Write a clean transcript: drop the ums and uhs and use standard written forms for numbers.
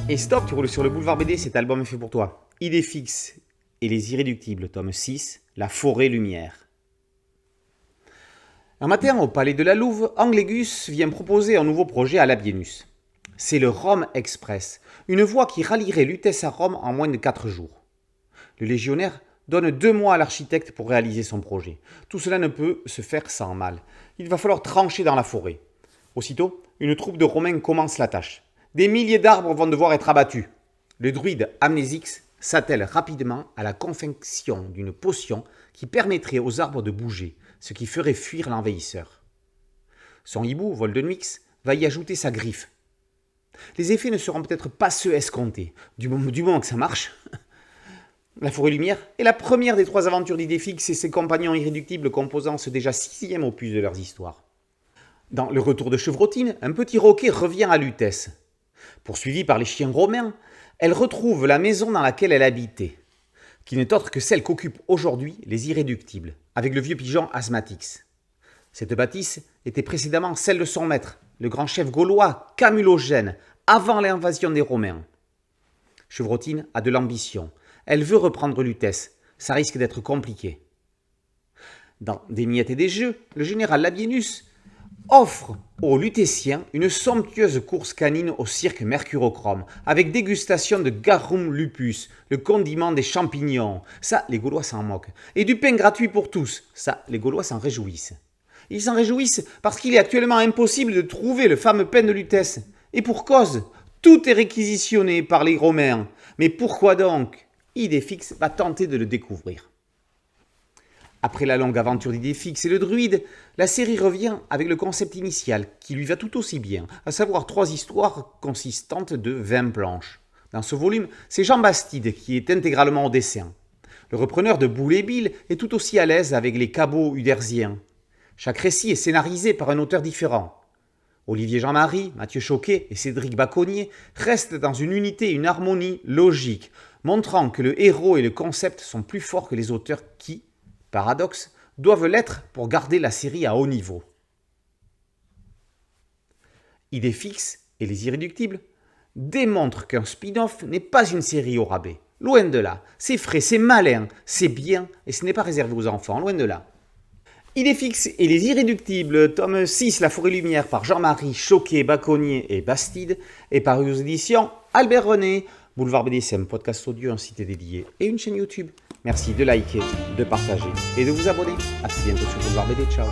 Et stop, tu roules sur le boulevard BD, cet album est fait pour toi. Idée fixe et les irréductibles, tome 6, La forêt lumière. Un matin, au palais de la Louve, Anglégus vient proposer un nouveau projet à Labienus. C'est le Rome Express, une voie qui rallierait Lutèce à Rome en moins de 4 jours. Le légionnaire donne 2 mois à l'architecte pour réaliser son projet. Tout cela ne peut se faire sans mal. Il va falloir trancher dans la forêt. Aussitôt, une troupe de Romains commence la tâche. Des milliers d'arbres vont devoir être abattus. Le druide Amnésix s'attelle rapidement à la confection d'une potion qui permettrait aux arbres de bouger, ce qui ferait fuir l'envahisseur. Son hibou, Voldenwix, va y ajouter sa griffe. Les effets ne seront peut-être pas ceux escomptés, du moment que ça marche. La forêt lumière est la première des 3 aventures d'Idéfix et ses compagnons irréductibles composant ce déjà 6e opus de leurs histoires. Dans Le Retour de Chevrotine, un petit roquet revient à Lutèce. Poursuivie par les chiens romains, elle retrouve la maison dans laquelle elle habitait, qui n'est autre que celle qu'occupent aujourd'hui les irréductibles, avec le vieux pigeon Asmatix. Cette bâtisse était précédemment celle de son maître, le grand chef gaulois Camulogène, avant l'invasion des Romains. Chevrotine a de l'ambition. Elle veut reprendre Lutèce. Ça risque d'être compliqué. Dans Des miettes et des jeux, le général Labienus offre aux Lutétiens une somptueuse course canine au cirque Mercurochrome, avec dégustation de garum lupus, le condiment des champignons, ça les Gaulois s'en moquent, et du pain gratuit pour tous, ça les Gaulois s'en réjouissent. Ils s'en réjouissent parce qu'il est actuellement impossible de trouver le fameux pain de Lutèce. Et pour cause, tout est réquisitionné par les Romains. Mais pourquoi donc ? Idéfix va tenter de le découvrir. Après la longue aventure d'Idéfix et le druide, la série revient avec le concept initial, qui lui va tout aussi bien, à savoir 3 histoires consistantes de 20 planches. Dans ce volume, c'est Jean Bastide qui est intégralement au dessin. Le repreneur de Boule et Bill est tout aussi à l'aise avec les cabots uderziens. Chaque récit est scénarisé par un auteur différent. Olivier Jean-Marie, Mathieu Choquet et Cédric Baconnier restent dans une unité et une harmonie logique, montrant que le héros et le concept sont plus forts que les auteurs qui, paradoxe, doivent l'être pour garder la série à haut niveau. Idéfix et les Irréductibles démontrent qu'un spin-off n'est pas une série au rabais. Loin de là. C'est frais, c'est malin, c'est bien, et ce n'est pas réservé aux enfants, loin de là. Idéfix et les Irréductibles, tome 6, La forêt lumière, par Jean-Marie Choquet, Baconnier et Bastide, est paru aux éditions Albert René. Boulevard BDSM, podcast audio, un site dédié et une chaîne YouTube. Merci de liker, de partager et de vous abonner. A très bientôt sur Boulevard BD. Ciao.